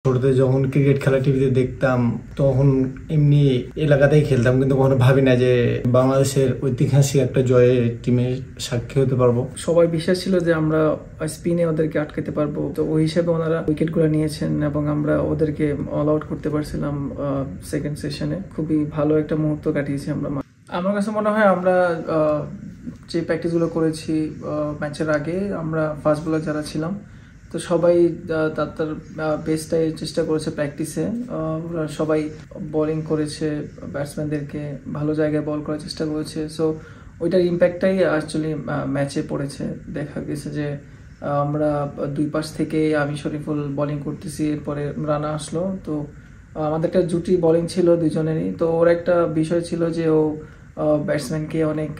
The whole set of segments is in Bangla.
ছোটতে যখন ক্রিকেট খেলা টিভিতে দেখতাম তখন এমনি এলাকাতেই খেলতাম, কিন্তু কখনো ভাবি না যে বাংলাদেশের ঐতিহাসিক একটা জয়ে টিমের সাক্ষী হতে পারবো। সবাই বিশ্বাস ছিল যে আমরা স্পিনে ওদেরকে আটকাতে পারবো, তো ওই হিসেবে ওনারা উইকেটগুলো নিয়েছেন এবং আমরা ওদেরকে অল আউট করতে পারছিলাম সেকেন্ড সেশনে। খুবই ভালো একটা মুহূর্ত কাটিয়েছি আমরা। আমার কাছে মনে হয় আমরা যে প্র্যাকটিসগুলো করেছি ম্যাচের আগে, আমরা ফাস্ট বোলার যারা ছিলাম তো সবাই তার বেস্টটাই চেষ্টা করেছে প্র্যাকটিসে। ওরা সবাই বোলিং করেছে, ব্যাটসম্যানদেরকে ভালো জায়গায় বল করার চেষ্টা করেছে। সো ওইটার ইম্প্যাক্টটাই অ্যাকচুয়ালি ম্যাচে পড়েছে। দেখা গেছে যে আমরা দুই পাশ থেকে আমি শরীফুল বোলিং করতেছি, এরপরে রানা আসলো। তো আমাদের একটা জুটি বোলিং ছিল দুজনেরই। তো ওর একটা বিষয় ছিল যে ও ব্যাটসম্যানকে অনেক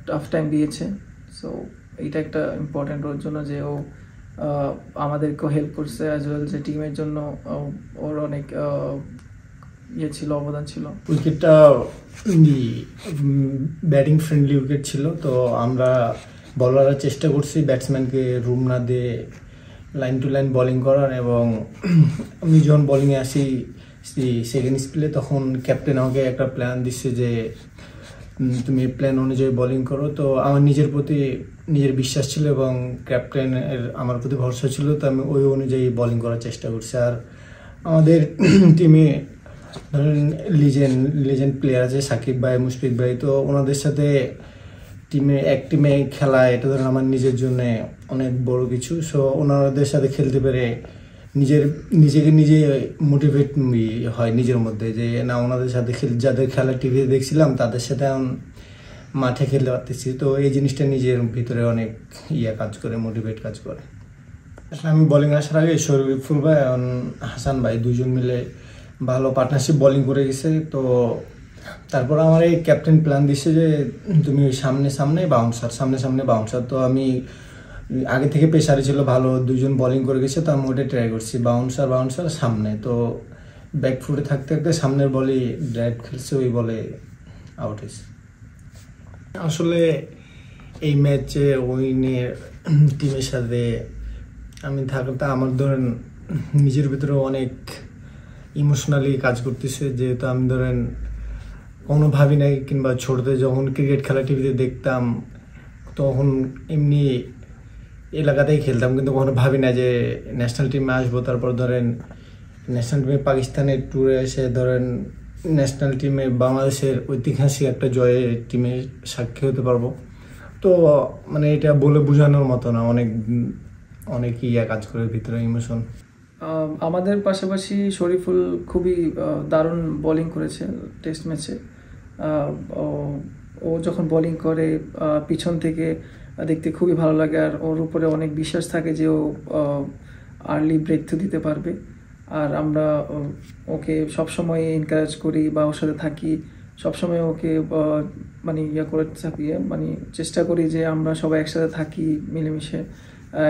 টাফ টাইম দিয়েছে। সো এইটা একটা ইম্পর্টেন্ট ওর জন্য যে ও আমাদেরকেও হেল্প করছে, অ্যাজ ওয়েল যে টিমের জন্য ওর অনেক ইয়ে ছিল, অবদান ছিল। উইকেটটা ব্যাটিং ফ্রেন্ডলি উইকেট ছিল, তো আমরা বলাররা চেষ্টা করছি ব্যাটসম্যানকে রুম না দিয়ে লাইন টু লাইন বোলিং করার। এবং আমি যখন বোলিংয়ে আসি সেকেন্ড স্পেলে, তখন ক্যাপ্টেন আমাকে একটা প্ল্যান দিচ্ছে যে তুমি প্ল্যান অনুযায়ী বোলিং করো। তো আমার নিজের প্রতি নিজের বিশ্বাস ছিল এবং ক্যাপ্টেনের আমার প্রতি ভরসা ছিল, তো আমি ওই অনুযায়ী বোলিং করার চেষ্টা করছি। আর আমাদের টিমে ধরেন লিজেন্ড প্লেয়ার আছে, সাকিব ভাই, মুশফিক ভাই, তো ওনাদের সাথে এক টিমে খেলা, এটা ধরেন আমার নিজের জন্য অনেক বড় কিছু। সো ওনাদের সাথে খেলতে পেরে নিজেকে নিজে মোটিভেট হয় নিজের মধ্যে, যে না ওনাদের সাথে যাদের খেলা টিভিতে দেখছিলাম তাদের সাথে এখন মাঠে খেলতে পারতেছি। তো এই জিনিসটা নিজের ভিতরে অনেক কাজ করে, মোটিভেট কাজ করে। আসলে আমি বোলিং আসার আগে শরীফুল ভাই এবং হাসান ভাই দুজন মিলে ভালো পার্টনারশিপ বোলিং করে গেছে। তো তারপর আমার এই ক্যাপ্টেন প্ল্যান দিচ্ছে যে তুমি সামনে সামনে বাউন্সার। তো আমি আগে থেকে পেসারে ছিল ভালো, দুজন বোলিং করে গেছে, তো আমি ওটা ট্রাই করছি বাউন্সার সামনে। তো ব্যাকফুটে থাকতে থাকতে সামনের বলে ড্রাইভ খেলছে, ওই বলে আউট হয়েছে। আসলে এই ম্যাচে উইনের টিমের সাথে আমি থাকতে আমার ধরেন নিজের ভিতরে অনেক ইমোশনালি কাজ করতেছে, যেহেতু আমি ধরেন কোনো ভাবি নাই, কিংবা ছোটতে যখন ক্রিকেট খেলা টিভিতে দেখতাম তখন এমনি এলাকাতেই খেলতাম, কিন্তু কখনো ভাবি না যে ন্যাশনাল টিমে আসবো। তারপর ধরেন ন্যাশনাল টিমে পাকিস্তানের ট্যুরে এসে ধরেন ন্যাশনাল টিমে বাংলাদেশের ঐতিহাসিক একটা জয়ে টিমের সাক্ষী হতে পারবো। তো মানে এটা বলে বোঝানোর মতো না, অনেক কাজ করে ভিতরে ইমোশন। আমাদের পাশাপাশি শরীফুল খুবই দারুণ বোলিং করেছে টেস্ট ম্যাচে। ও যখন বোলিং করে পিছন থেকে দেখতে খুবই ভালো লাগে, আর ওর উপরে অনেক বিশ্বাস থাকে যে ও আর্লি ব্রেক থ্রু দিতে পারবে। আর আমরা ওকে সবসময় এনকারেজ করি বা ওর সাথে থাকি, সবসময় ওকে মানে করে থাকি, মানে চেষ্টা করি যে আমরা সবাই একসাথে থাকি, মিলেমিশে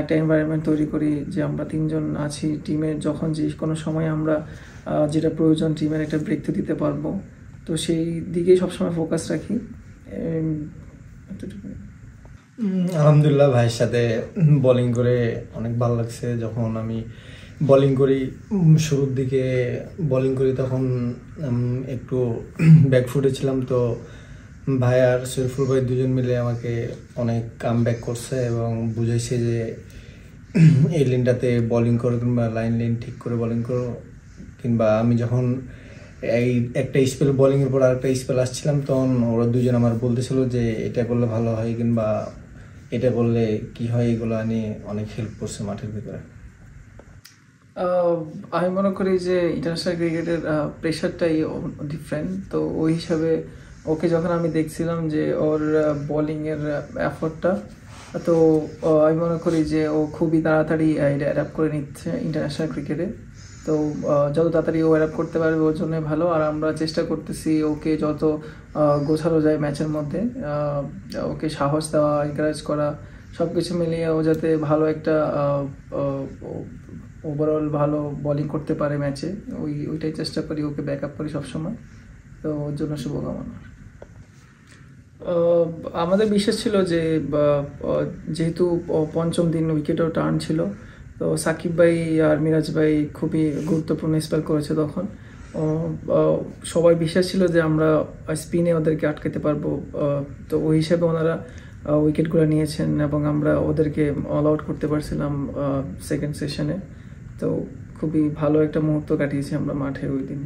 একটা এনভায়রনমেন্ট তৈরি করি যে আমরা তিনজন আছি টিমের, যখন যে কোনো সময় আমরা যেটা প্রয়োজন টিমের একটা ব্রেক থ্রু দিতে পারবো। তো সেই দিকেই সবসময় ফোকাস রাখি। আলহামদুলিল্লাহ, ভাইয়ের সাথে বোলিং করে অনেক ভালো লাগছে। যখন আমি বোলিং করি, শুরুর দিকে বোলিং করি, তখন একটু ব্যাকফুটে ছিলাম। তো ভাই আর শরীফুল ভাই দুজন মিলে আমাকে অনেক কাম ব্যাক করছে এবং বুঝাইছে যে এই লিনটাতে বোলিং করো, কিংবা লাইন ঠিক করে বোলিং করো। কিংবা আমি যখন এই একটা স্পেল বোলিংয়ের পর আরেকটা স্পেল আসছিলাম, তখন ওরা দুজন আমার বলতেছিল যে এটা করলে ভালো হয় কিংবা এটা করলে কি হয়, এগুলো নিয়ে অনেক হেল্প করছে মাঠের ভিতরে। আমি মনে করি যে ইন্টারন্যাশনাল ক্রিকেটের প্রেশারটাই ডিফারেন্ট। তো ওই হিসাবে ওকে যখন আমি দেখছিলাম যে ওর বোলিংয়ের এফোর্টটা, তো আমি মনে করি যে ও খুবই তাড়াতাড়ি অ্যাডাপ্ট করে নিচ্ছে ইন্টারন্যাশনাল ক্রিকেটে। তো যত তাড়াতাড়ি ও অ্যাডাপ্ট করতে পারবে ওর জন্য ভালো। আর আমরা চেষ্টা করতেছি ওকে যত গোছানো যায় ম্যাচের মধ্যে, ওকে সাহস দেওয়া, এনকারেজ করা, সব কিছু মিলিয়ে ও যাতে ভালো একটা ওভারঅল ভালো বোলিং করতে পারে ম্যাচে, ওইটাই চেষ্টা করি, ওকে ব্যাক আপ করি সবসময়। তো ওর জন্য শুভকামনা। আমাদের বিশ্বাস ছিল যে যেহেতু পঞ্চম দিন উইকেটও টার্ন ছিল, তো তো সাকিব ভাই আর মিরাজ ভাই খুবই গুরুত্বপূর্ণ স্পেল করেছে তখন। সবাই বিশ্বাস ছিল যে আমরা স্পিনে ওদেরকে আটকাতে পারবো, তো ওই হিসাবে ওনারা উইকেটগুলো নিয়েছেন এবং আমরা ওদেরকে অল আউট করতে পারছিলাম সেকেন্ড সেশনে। তো খুবই ভালো একটা মুহূর্ত কাটিয়েছি আমরা মাঠে ওই দিন।